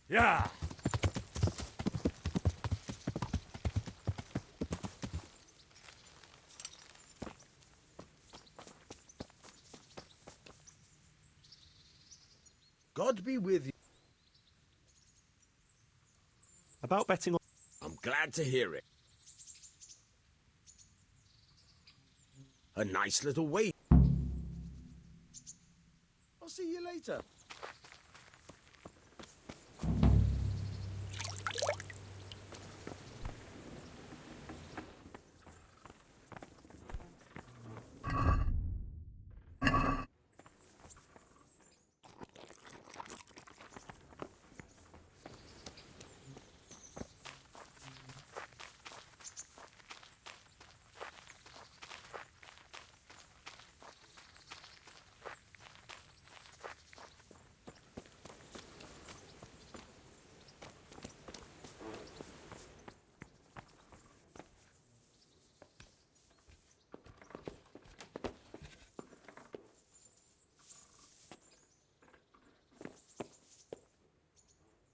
Yeah. God be with you. About betting on... I'm glad to hear it. A nice little wait. I'll see you later.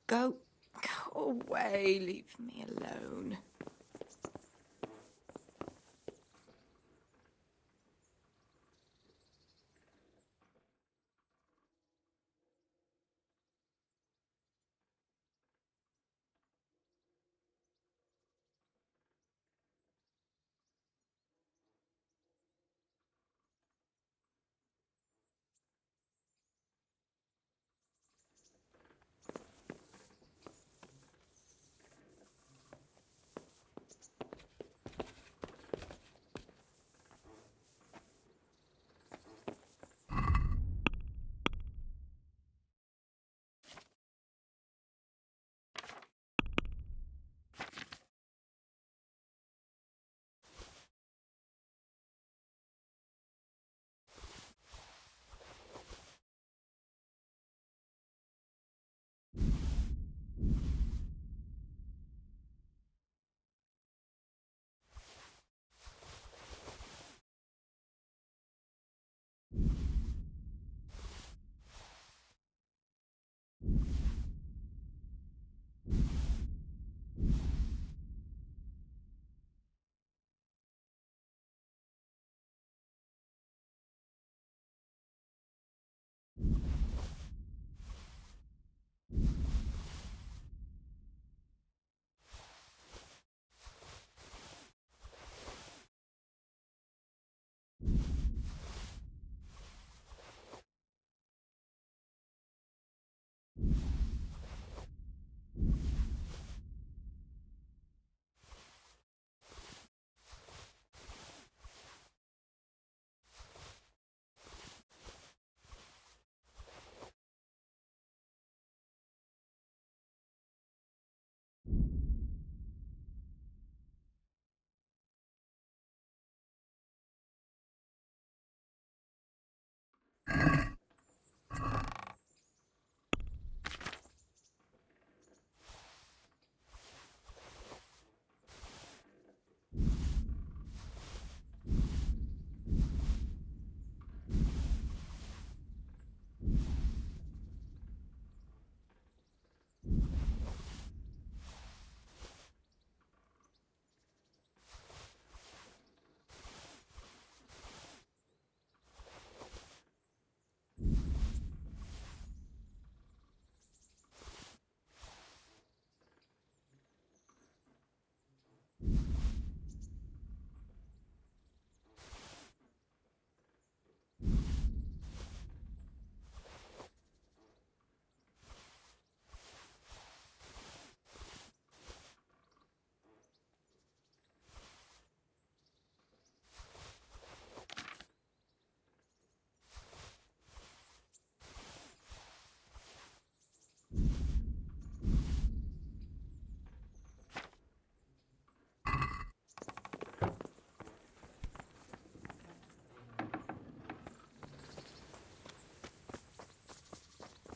Go away, leave me alone.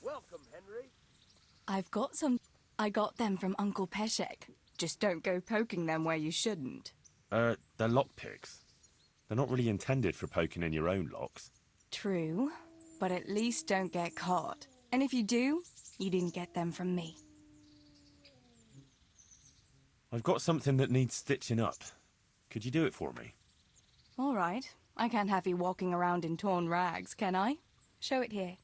Welcome, Henry. I've got some. I got them from Uncle Peshek. Just don't go poking them where you shouldn't. They're lockpicks. They're not really intended for poking in your own locks. True, but at least don't get caught. And if you do, you didn't get them from me. I've got something that needs stitching up. Could you do it for me? All right. I can't have you walking around in torn rags, can I? Show it here.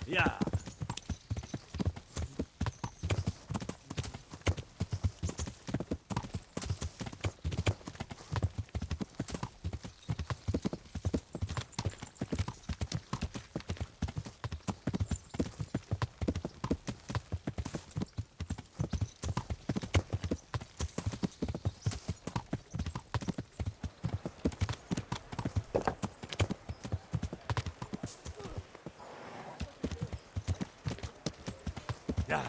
Yeah. Yeah.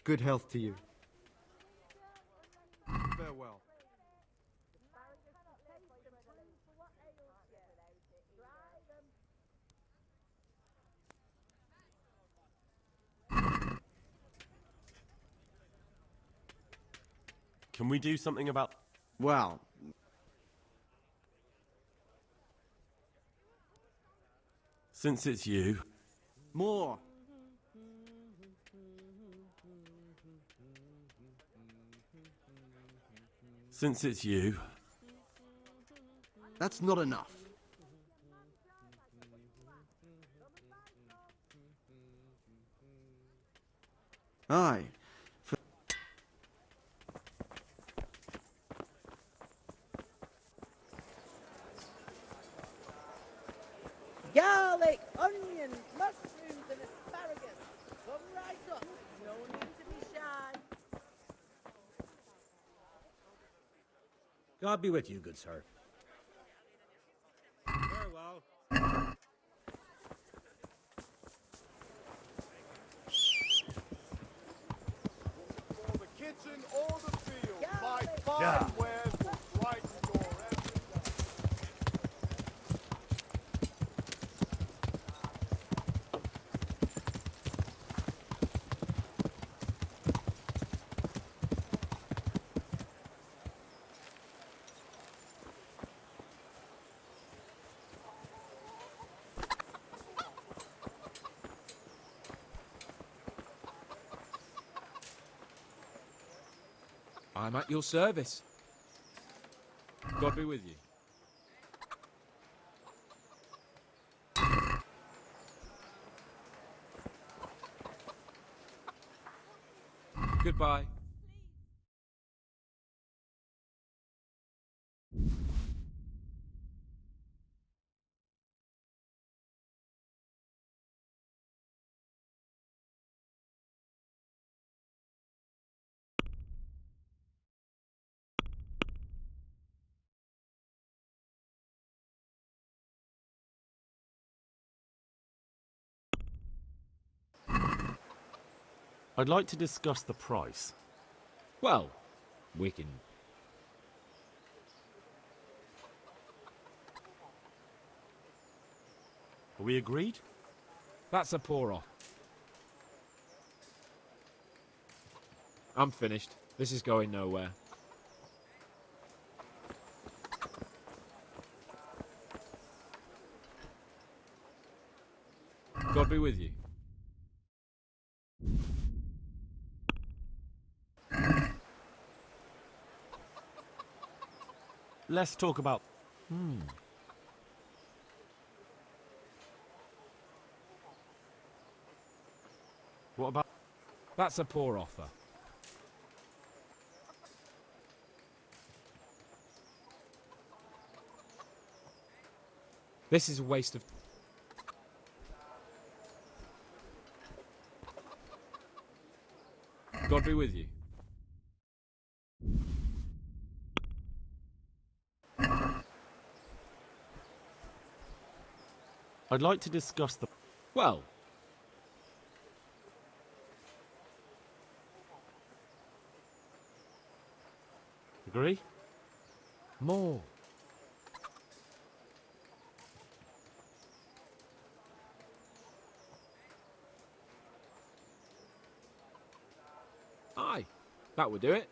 Good health to you. Farewell. Can we do something about... Well, Since it's you... more. Since it's you... That's not enough. Aye. Garlic, onions, mushrooms and asparagus. Come right up. No need to be shy. God be with you, good sir. Very well. For the kitchen or the field, my Garlic. fine Yeah. wares will brighten your every day. I'm at your service. God be with you. Goodbye. I'd like to discuss the price. Well, we can... Are we agreed? That's a poor off. I'm finished. This is going nowhere. God be with you. Let's talk about... What about... That's a poor offer. This is a waste of... God be with you. I'd like to discuss the... Well, Agree? more. Aye, that would do it.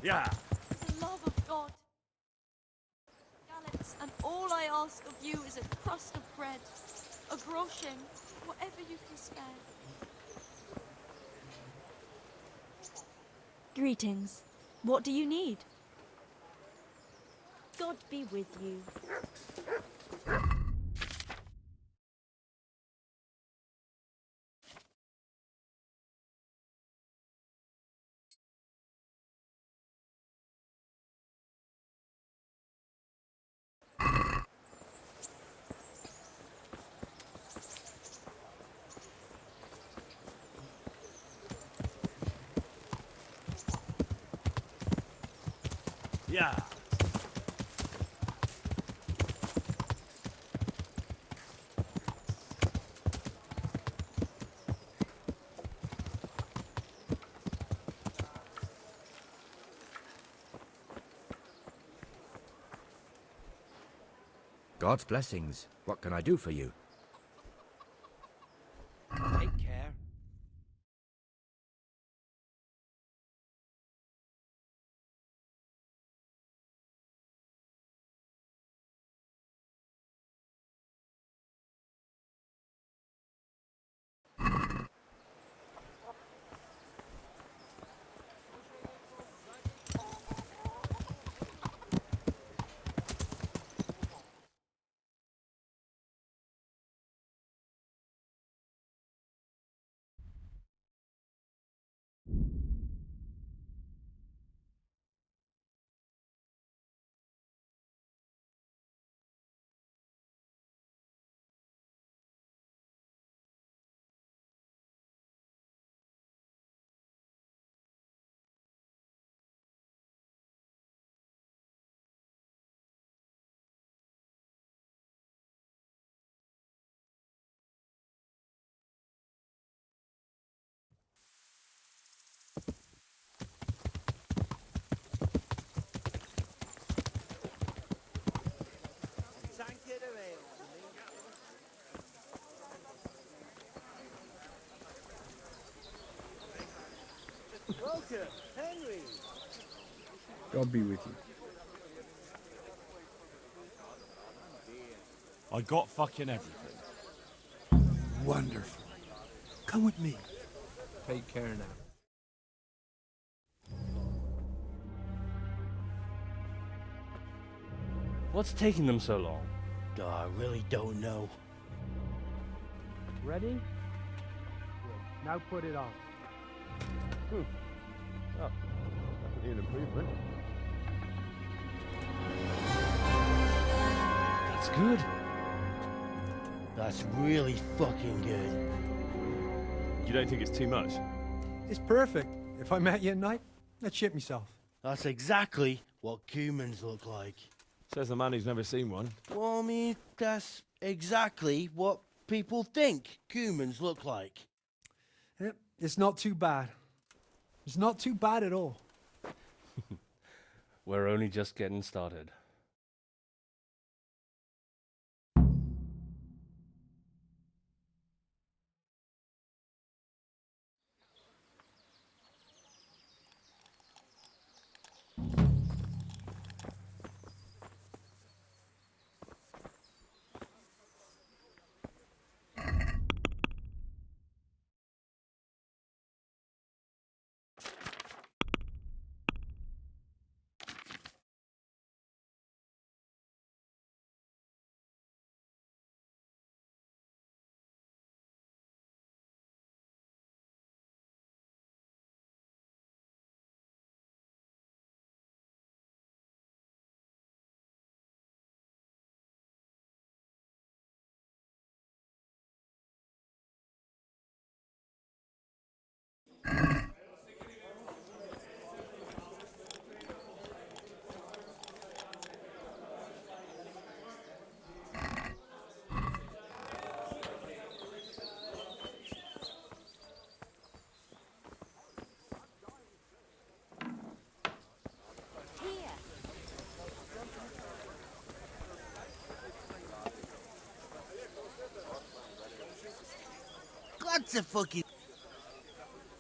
Yeah. For the love of God. Gallets, and all I ask of you is a crust of bread, a groschen, whatever you can spare. Greetings. What do you need? God be with you. Yeah. God's blessings. What can I do for you? Take care. Tankard of ale to me. Welcome, Henry. God be with you. I got fucking everything. Wonderful. Come with me. Take care now. What's taking them so long? I really don't know. Ready? Good. Now put it on. Oh, definitely an improvement. That's good. That's really fucking good. You don't think it's too much? It's perfect. If I'm at you at night, I'd shit myself. That's exactly what humans look like. Says the man who's never seen one. Well, I mean, that's exactly what people think humans look like. Yep, it's not too bad. It's not too bad at all. We're only just getting started. What's a fucking...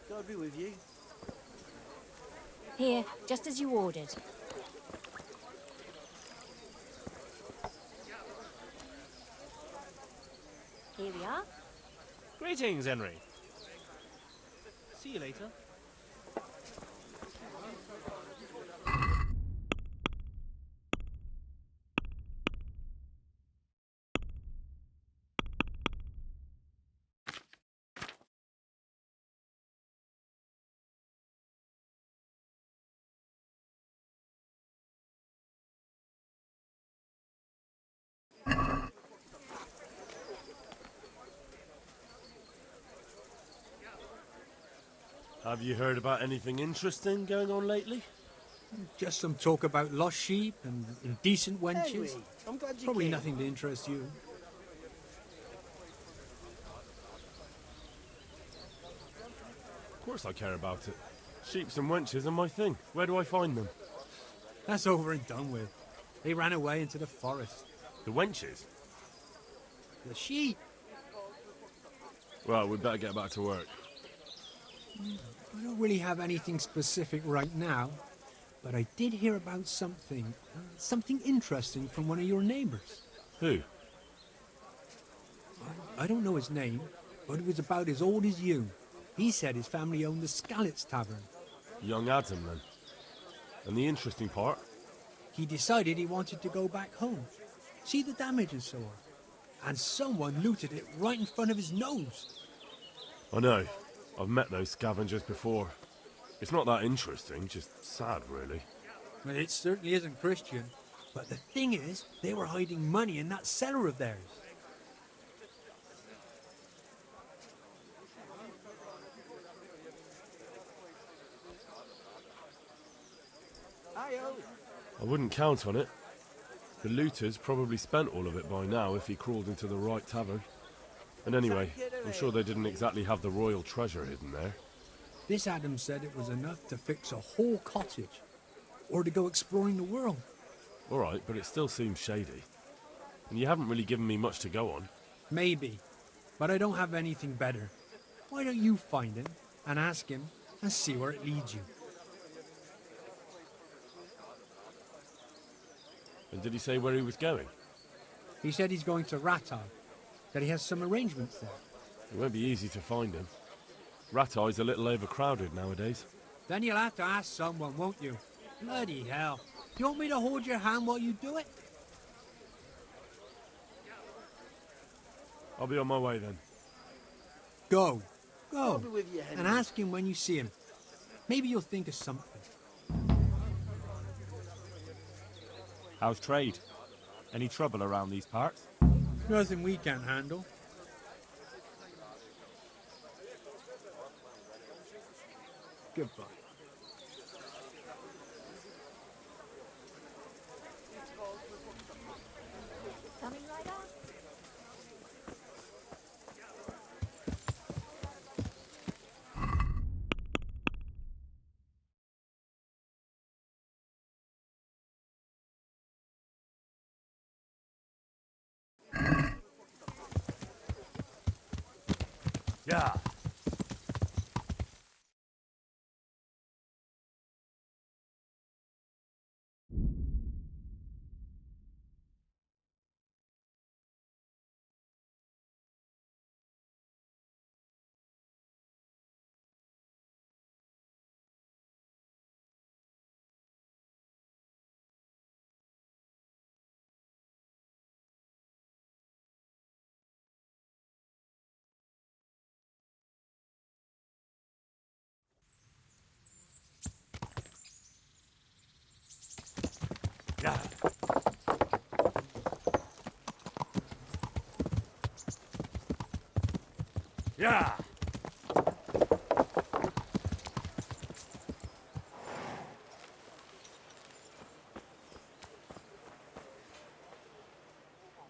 God be with you. Here, just as you ordered. Here we are. Greetings, Henry. See you later. Have you heard about anything interesting going on lately? Just some talk about lost sheep and indecent wenches. Henry, I'm glad you Probably came. nothing to interest you. Of course I care about it. Sheeps and wenches are my thing. Where do I find them? That's over and done with. They ran away into the forest. The wenches? The sheep. Well, we'd better get back to work. I don't really have anything specific right now, but I did hear about something interesting from one of your neighbors. Who? I don't know his name, but he was about as old as you. He said his family owned the Scallots Tavern. Young Adam, then. And the interesting part? He decided he wanted to go back home, see the damage and so on. And someone looted it right in front of his nose. I know. I've met those scavengers before. It's not that interesting, just sad, really. Well, it certainly isn't Christian. But the thing is, they were hiding money in that cellar of theirs. I wouldn't count on it. The looters probably spent all of it by now if he crawled into the right tavern. And anyway, I'm sure they didn't exactly have the royal treasure hidden there. This Adam said it was enough to fix a whole cottage, or to go exploring the world. All right, but it still seems shady. And you haven't really given me much to go on. Maybe, but I don't have anything better. Why don't you find him, and ask him, and see where it leads you? And did he say where he was going? He said he's going to Rattay, that he has some arrangements there. It won't be easy to find him. Rattay's a little overcrowded nowadays. Then you'll have to ask someone, won't you? Bloody hell. You want me to hold your hand while you do it? I'll be on my way then. Go. I'll Go. be with you, Henry. And ask him when you see him. Maybe you'll think of something. How's trade? Any trouble around these parts? Nothing we can't handle. Goodbye. Coming right up. Yeah. Yeah. Yeah.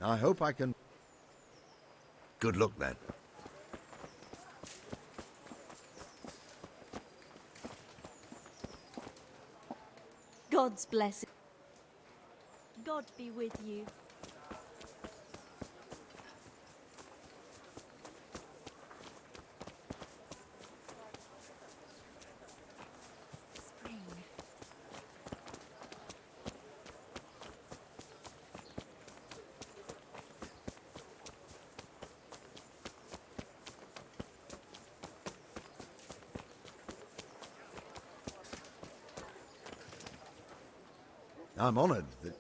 I hope I can... Good luck, then. God's blessing. God be with you. I'm honoured that...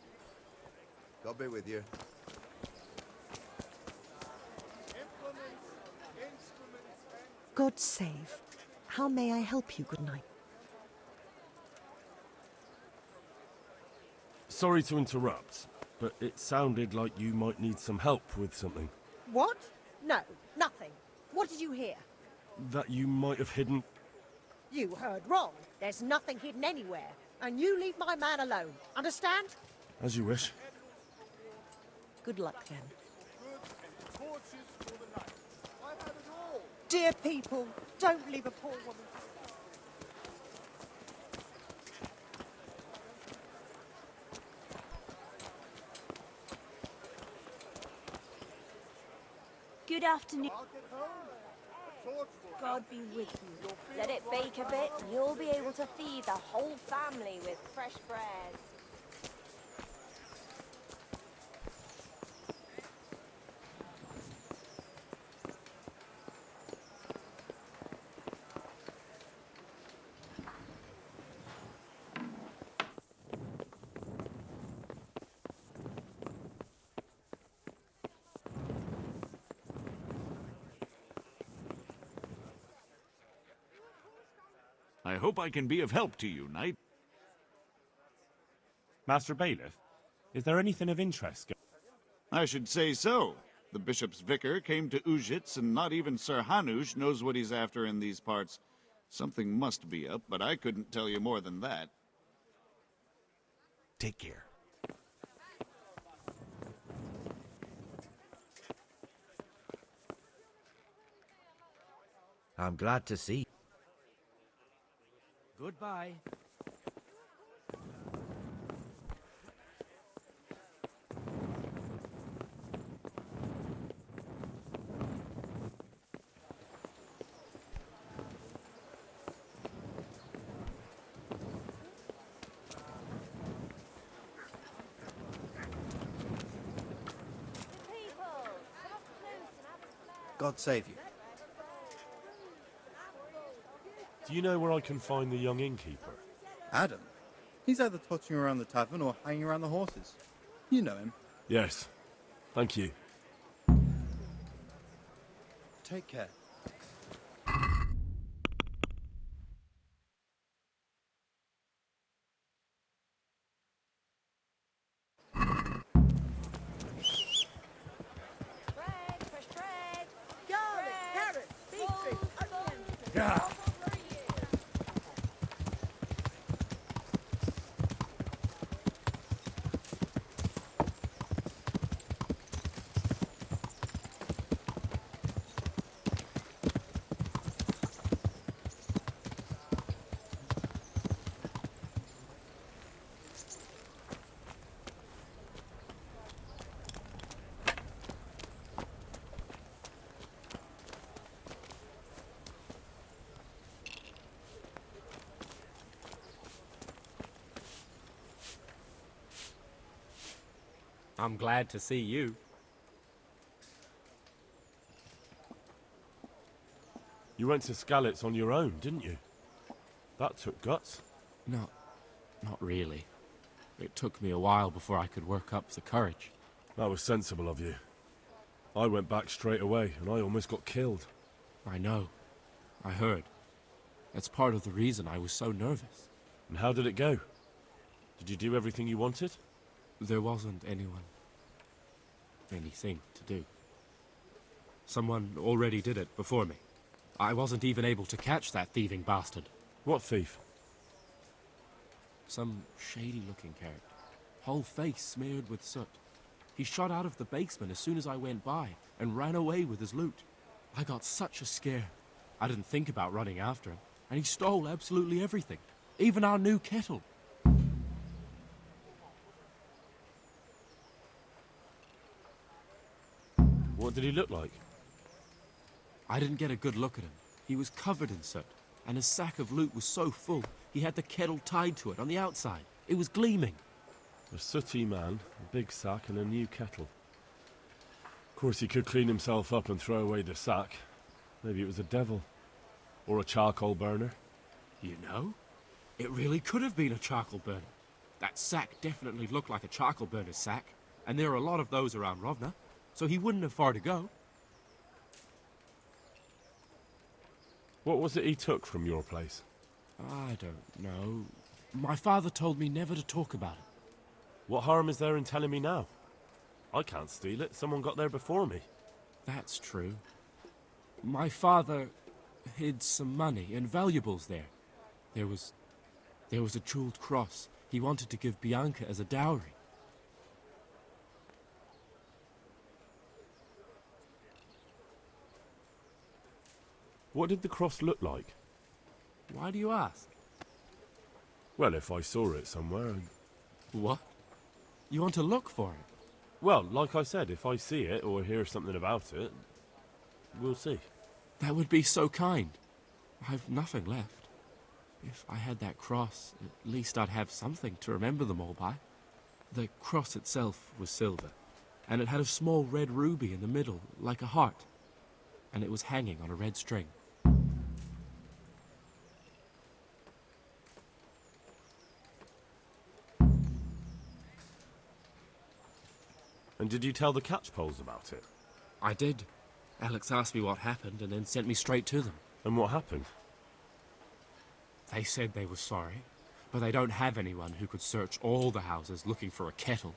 God be with you. God save. How may I help you, good knight? Sorry to interrupt, but it sounded like you might need some help with something. What? No, nothing. What did you hear? That you might have hidden... You heard wrong. There's nothing hidden anywhere. And you leave my man alone. Understand? As you wish. Good luck, then. Dear people, don't leave a poor woman. Good afternoon. God be with you. Let it bake a bit, and you'll be able to feed the whole family with fresh bread. I hope I can be of help to you, knight. Master Bailiff, is there anything of interest? I should say so. The bishop's vicar came to Ujits, and not even Sir Hanush knows what he's after in these parts. Something must be up, but I couldn't tell you more than that. Take care. I'm glad to see. Goodbye. God save you. Do you know where I can find the young innkeeper? Adam? He's either touching around the tavern or hanging around the horses. You know him. Yes. Thank you. Take care. Fresh bread, garlic, carrots, beetroot, onions. Yeah. I'm glad to see you. You went to Skalitz on your own, didn't you? That took guts. Not really. It took me a while before I could work up the courage. That was sensible of you. I went back straight away, and I almost got killed. I know. I heard. That's part of the reason I was so nervous. And how did it go? Did you do everything you wanted? There wasn't anything to do. Someone already did it before me. I wasn't even able to catch that thieving bastard. What thief? Some shady-looking character. Whole face smeared with soot. He shot out of the basement as soon as I went by and ran away with his loot. I got such a scare. I didn't think about running after him, and he stole absolutely everything. Even our new kettle. What did he look like? I didn't get a good look at him. He was covered in soot, and his sack of loot was so full, he had the kettle tied to it on the outside. It was gleaming. A sooty man, a big sack, and a new kettle. Of course, he could clean himself up and throw away the sack. Maybe it was a devil. Or a charcoal burner. You know, it really could have been a charcoal burner. That sack definitely looked like a charcoal burner's sack, and there are a lot of those around Rovna, so he wouldn't have far to go. What was it he took from your place? I don't know. My father told me never to talk about it. What harm is there in telling me now? I can't steal it. Someone got there before me. That's true. My father hid some money and valuables there. There was a jeweled cross he wanted to give Bianca as a dowry. What did the cross look like? Why do you ask? Well, if I saw it somewhere... What? You want to look for it? Well, like I said, if I see it or hear something about it, we'll see. That would be so kind. I've nothing left. If I had that cross, at least I'd have something to remember them all by. The cross itself was silver, and it had a small red ruby in the middle, like a heart, and it was hanging on a red string. And did you tell the catchpoles about it? I did. Alex asked me what happened and then sent me straight to them. And what happened? They said they were sorry, but they don't have anyone who could search all the houses looking for a kettle.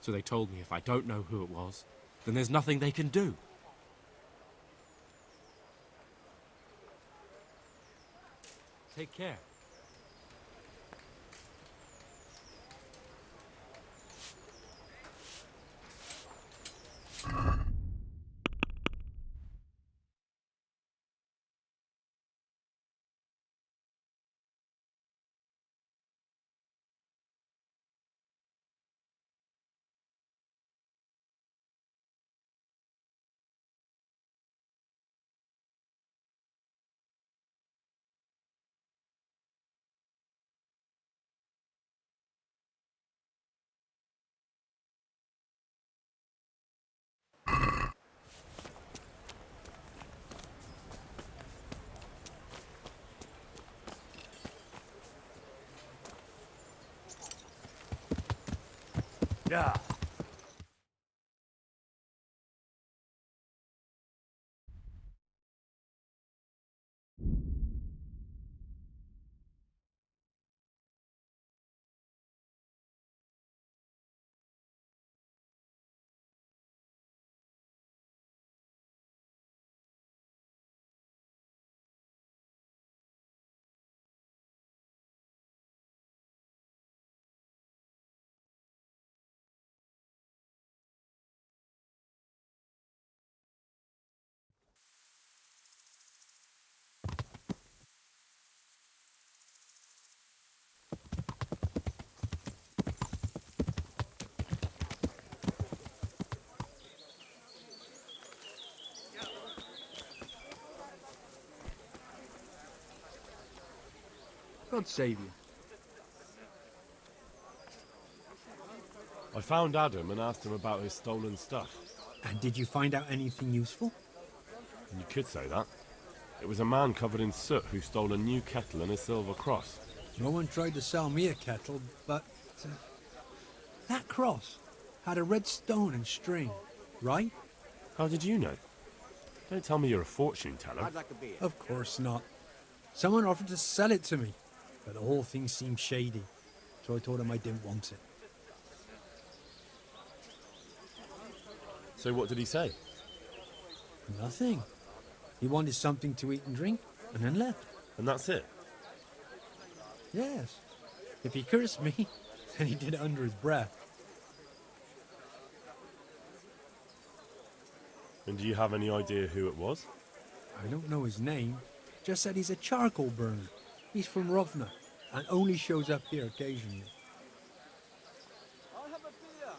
So they told me if I don't know who it was, then there's nothing they can do. Take care. Yeah. God save you. I found Adam and asked him about his stolen stuff. And did you find out anything useful? You could say that. It was a man covered in soot who stole a new kettle and a silver cross. No one tried to sell me a kettle, but that cross had a red stone and string, right? How did you know? Don't tell me you're a fortune teller. I'd like a beer. Of course not. Someone offered to sell it to me, but the whole thing seemed shady, so I told him I didn't want it. So what did he say? Nothing. He wanted something to eat and drink, and then left. And that's it? Yes. If he cursed me, then he did it under his breath. And do you have any idea who it was? I don't know his name. Just said he's a charcoal burner. He's from Rovna, and only shows up here occasionally. I'll have a beer.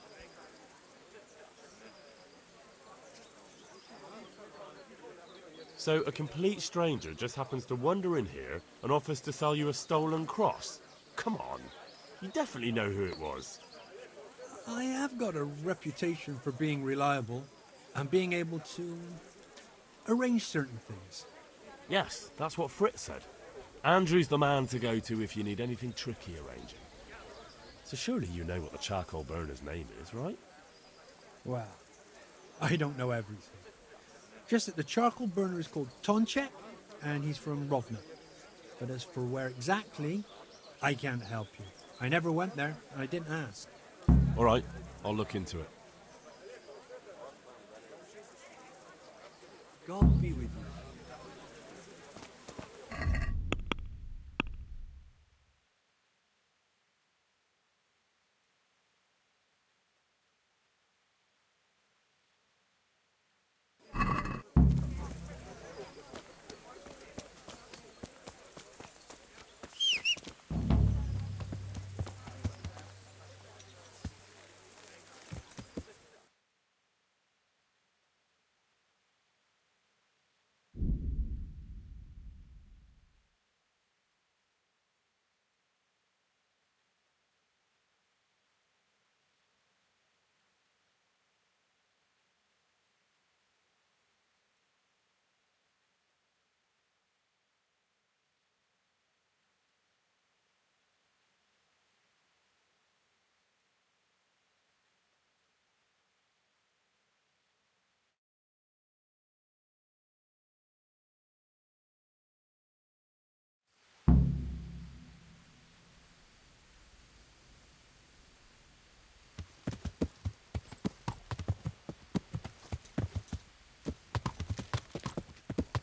So a complete stranger just happens to wander in here and offers to sell you a stolen cross? Come on. You definitely know who it was. I have got a reputation for being reliable and being able to arrange certain things. Yes, that's what Fritz said. Andrew's the man to go to if you need anything tricky arranging. So surely you know what the charcoal burner's name is, right? Well, I don't know everything. Just that the charcoal burner is called Tonchek, and he's from Rovna. But as for where exactly, I can't help you. I never went there, and I didn't ask. All right, I'll look into it. God be with you.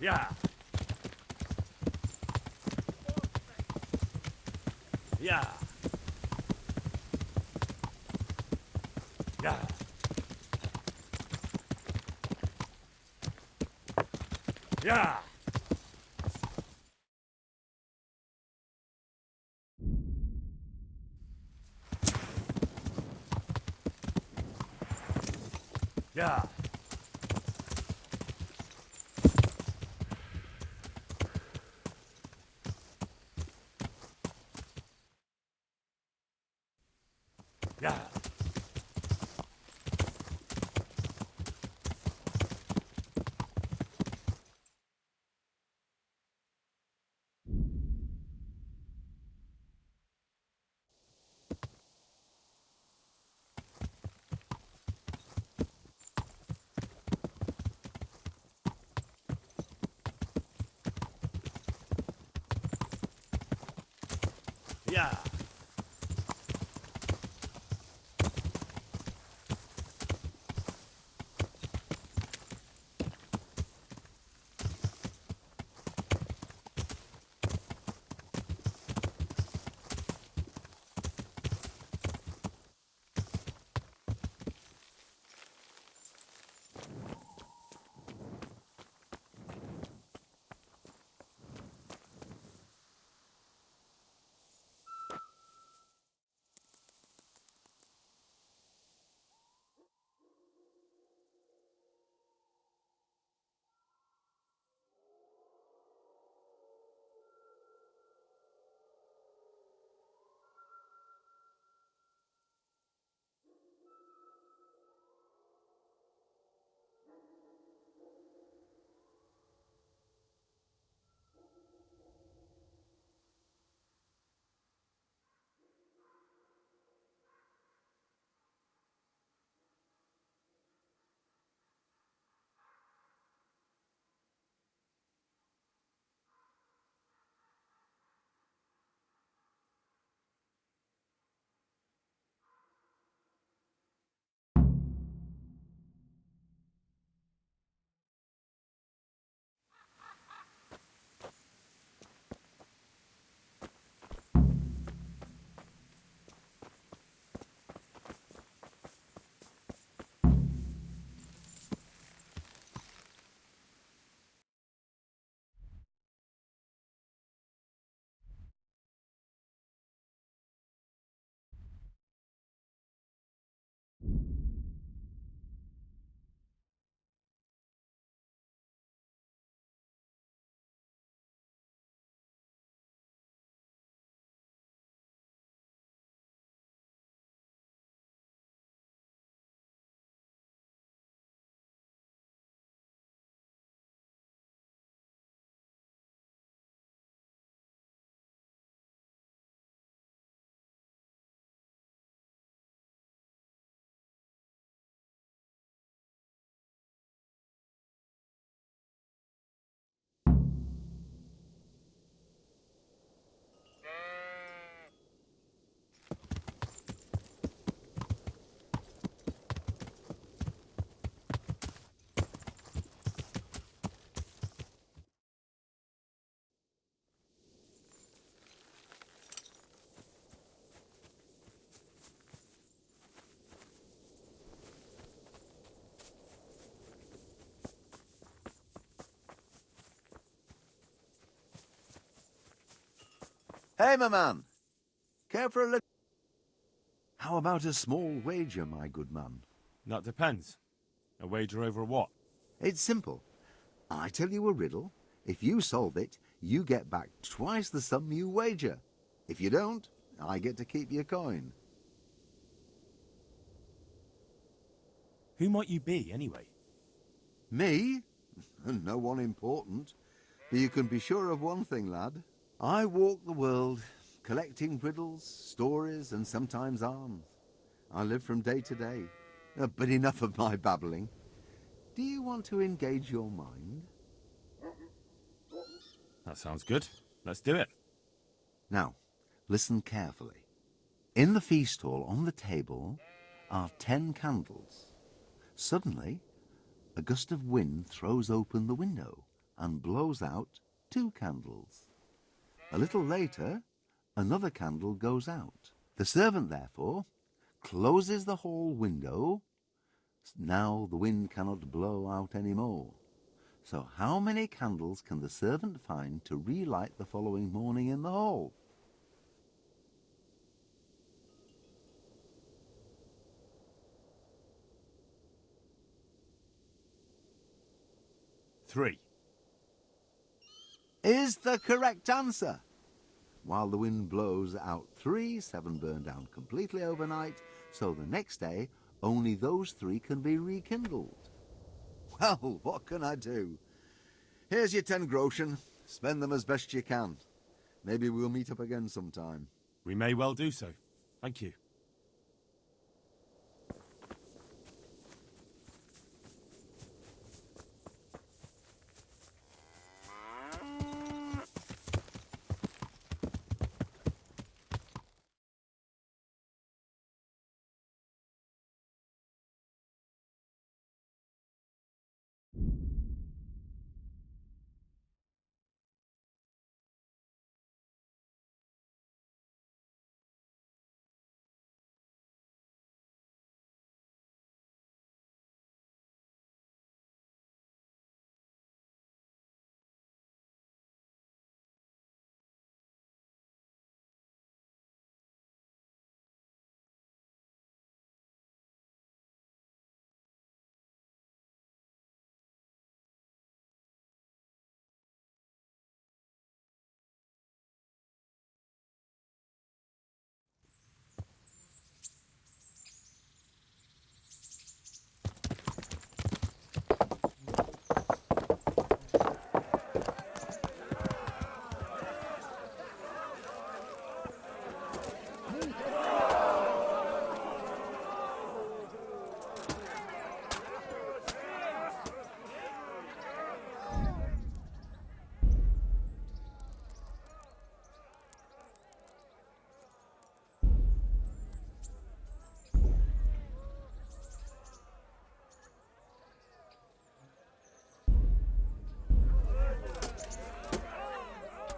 Yeah. Yeah. Yeah. Yeah. Yeah. Yeah. Yeah. Hey, my man. Care for a little... How about a small wager, my good man? That depends. A wager over what? It's simple. I tell you a riddle. If you solve it, you get back twice the sum you wager. If you don't, I get to keep your coin. Who might you be, anyway? Me? No one important. But you can be sure of one thing, lad. I walk the world, collecting riddles, stories, and sometimes arms. I live from day to day. But enough of my babbling. Do you want to engage your mind? That sounds good. Let's do it. Now, listen carefully. In the feast hall on the table are 10 candles. Suddenly, a gust of wind throws open the window and blows out 2 candles. A little later, another candle goes out. The servant, therefore, closes the hall window. Now the wind cannot blow out any more. So how many candles can the servant find to relight the following morning in the hall? Three. Is the correct answer. While the wind blows out 3, 7 burn down completely overnight, so the next day only those 3 can be rekindled. Well, what can I do? Here's your 10 groschen. Spend them as best you can. Maybe we'll meet up again sometime. We may well do so. Thank you.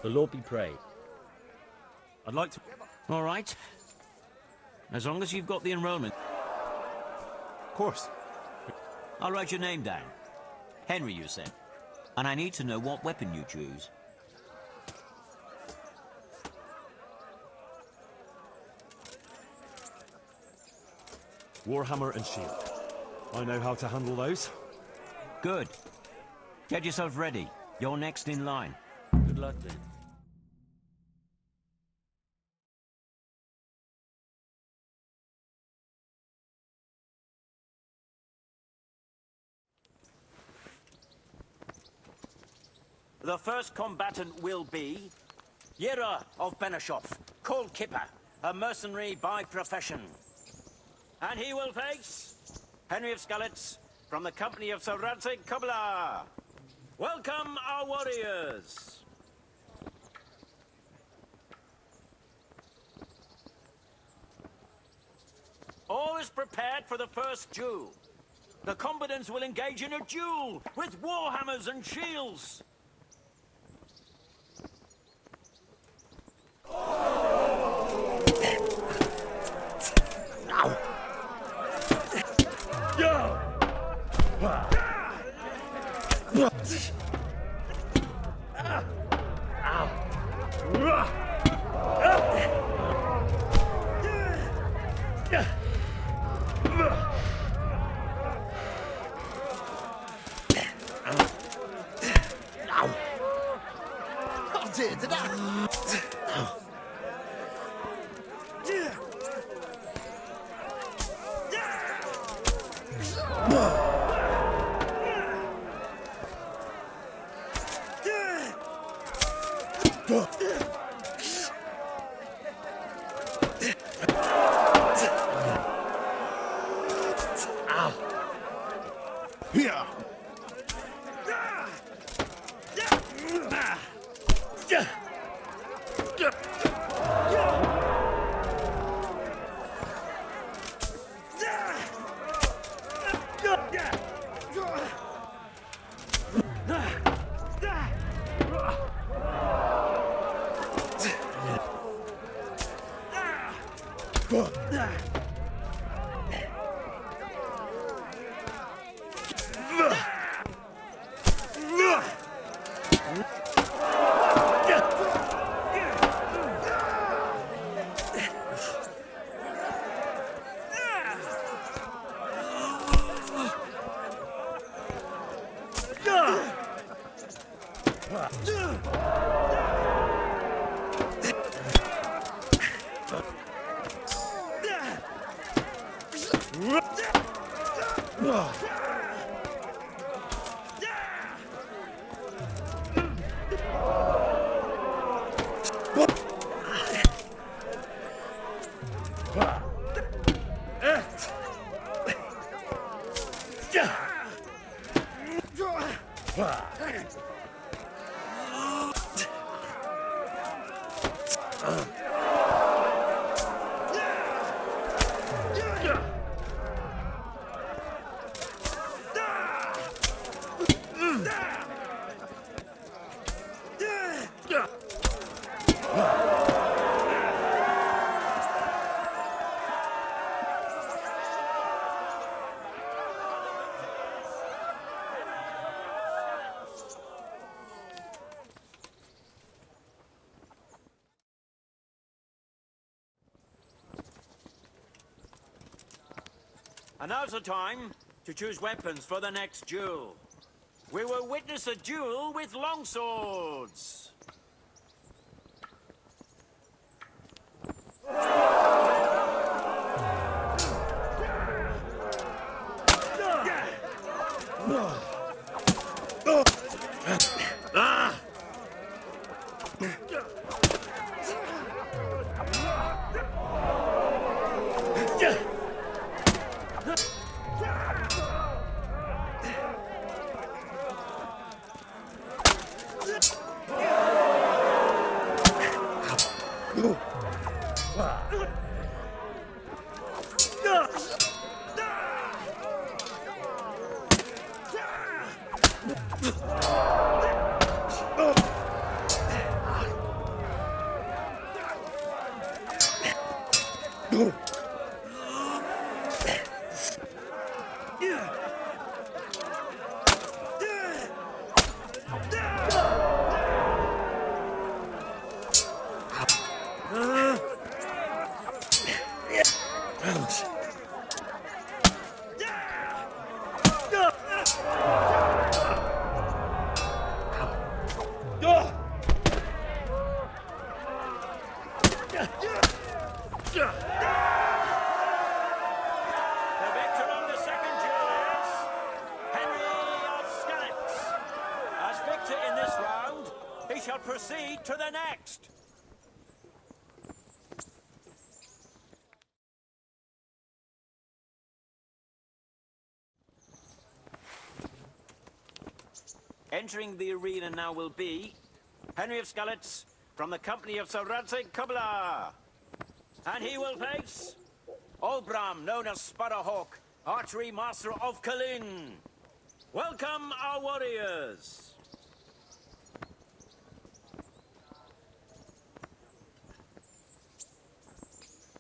The Lord be praised. I'd like to... All right. As long as you've got the enrollment. Of course. I'll write your name down. Henry, you said. And I need to know what weapon you choose. Warhammer and shield. I know how to handle those. Good. Get yourself ready. You're next in line. Good luck then. The first combatant will be Yera of Benashov, called Kipper, a mercenary by profession. And he will face Henry of Skalitz from the company of Sir Radzig Kobyla. Welcome, our warriors. All is prepared for the first duel. The combatants will engage in a duel with warhammers and shields. And now's the time to choose weapons for the next duel. We will witness a duel with longswords. Proceed to the next. Entering the arena now will be Henry of Skalitz from the company of Sir Radzig Kobyla. And he will face Olbram, known as Sparrowhawk, archery master of Kalin. Welcome, our warriors.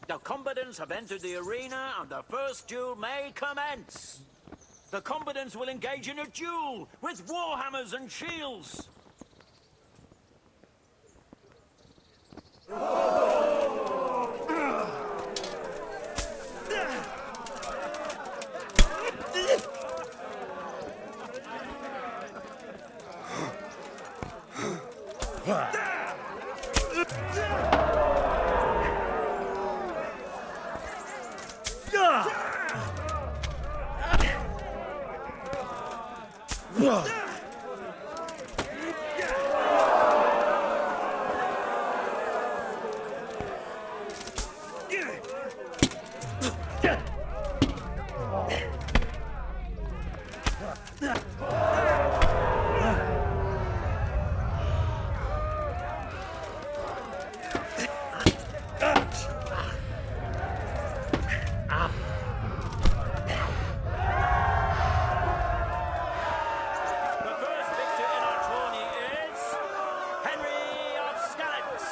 The combatants have entered the arena, and the first duel may commence. The combatants will engage in a duel with warhammers and shields. The first victor in our tourney is Henry of Skallets.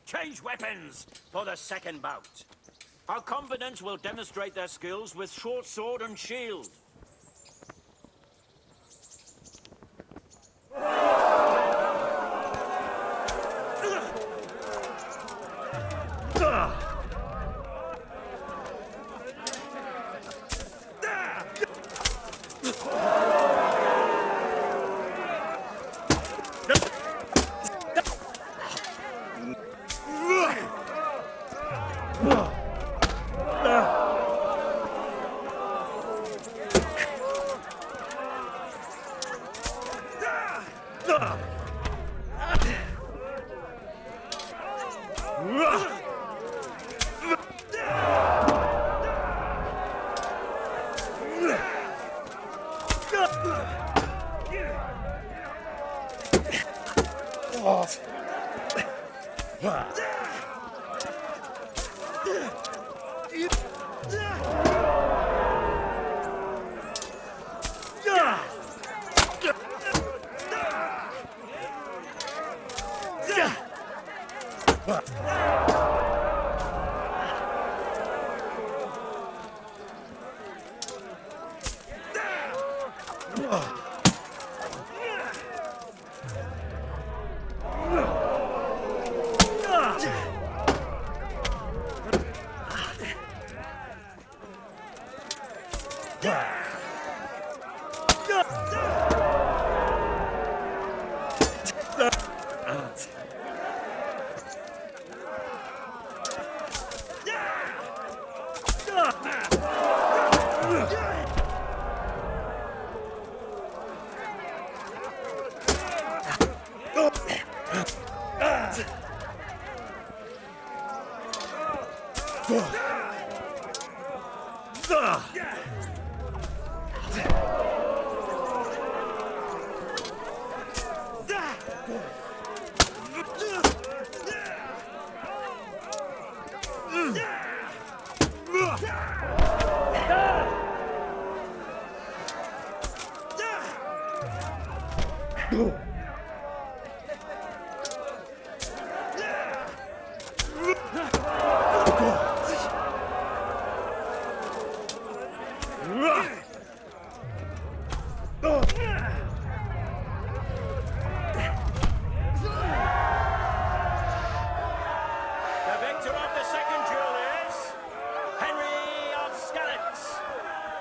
Change weapons for the second bout. Our combatants will demonstrate their skills with short sword and shield. The victor of the second duel is Henry of Skallets.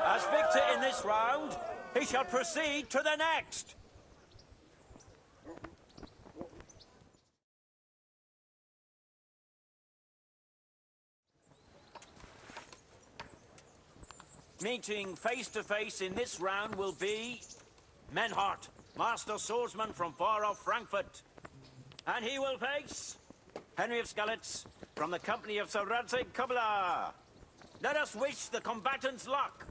As victor in this round, he shall proceed to the next. Meeting face to face in this round will be Menhart, master swordsman from far off Frankfurt. And he will face Henry of Skallets from the company of Sir Radzig Kobyla. Let us wish the combatants luck.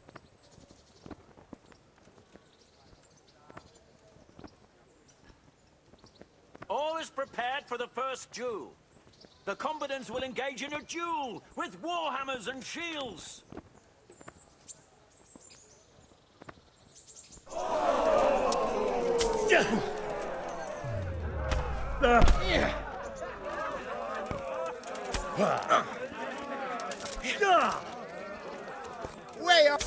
All is prepared for the first duel. The combatants will engage in a duel with warhammers and shields. Way up!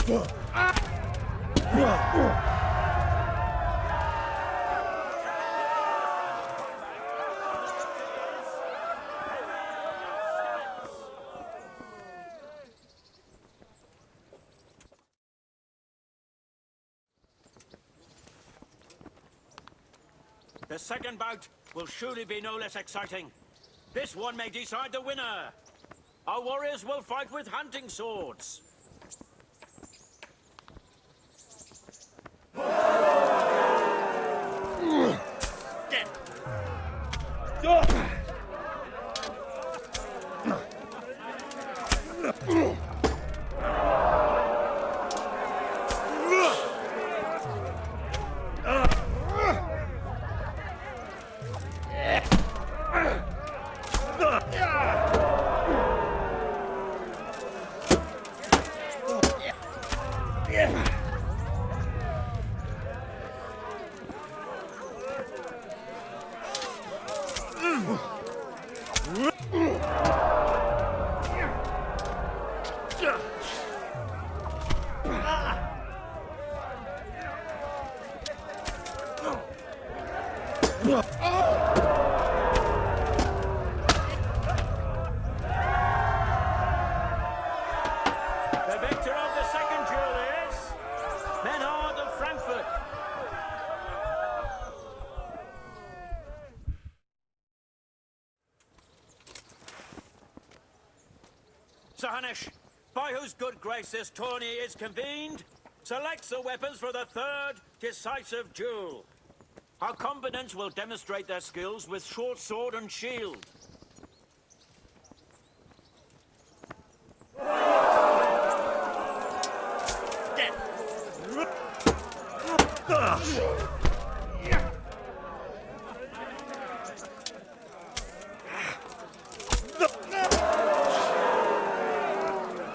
The second bout will surely be no less exciting. This one may decide the winner. Our warriors will fight with hunting swords. The victor of the second duel is Menard of Frankfurt. Sir Hanush, by whose good grace this tourney is convened, selects the weapons for the third decisive duel. Our combatants will demonstrate their skills with short sword and shield.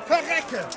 Verrecken!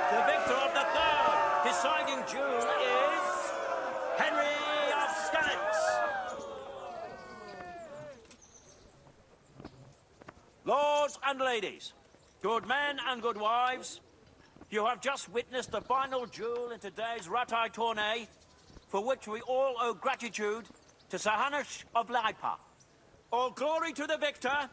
The victor of the third deciding duel is Henry of Skalitz. Lords and ladies, good men and good wives, you have just witnessed the final duel in today's Ratai tourney, for which we all owe gratitude to Sir Hanush of Laipa. All glory to the victor,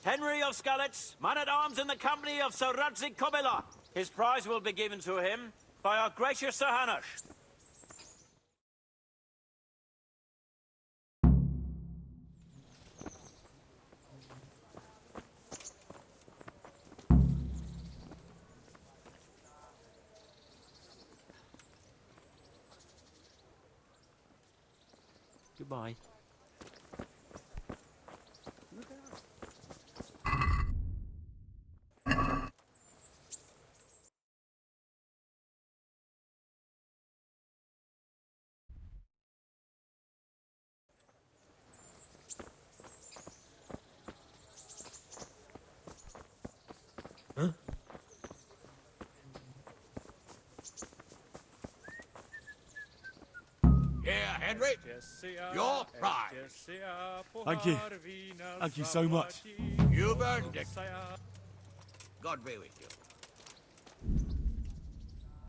Henry of Skalitz, man-at-arms in the company of Sir Radzik Kobila. His prize will be given to him by our gracious Sir Hanush. Goodbye. Here, Henry, your prize. Thank you. Thank you so much. You've earned it. God be with you.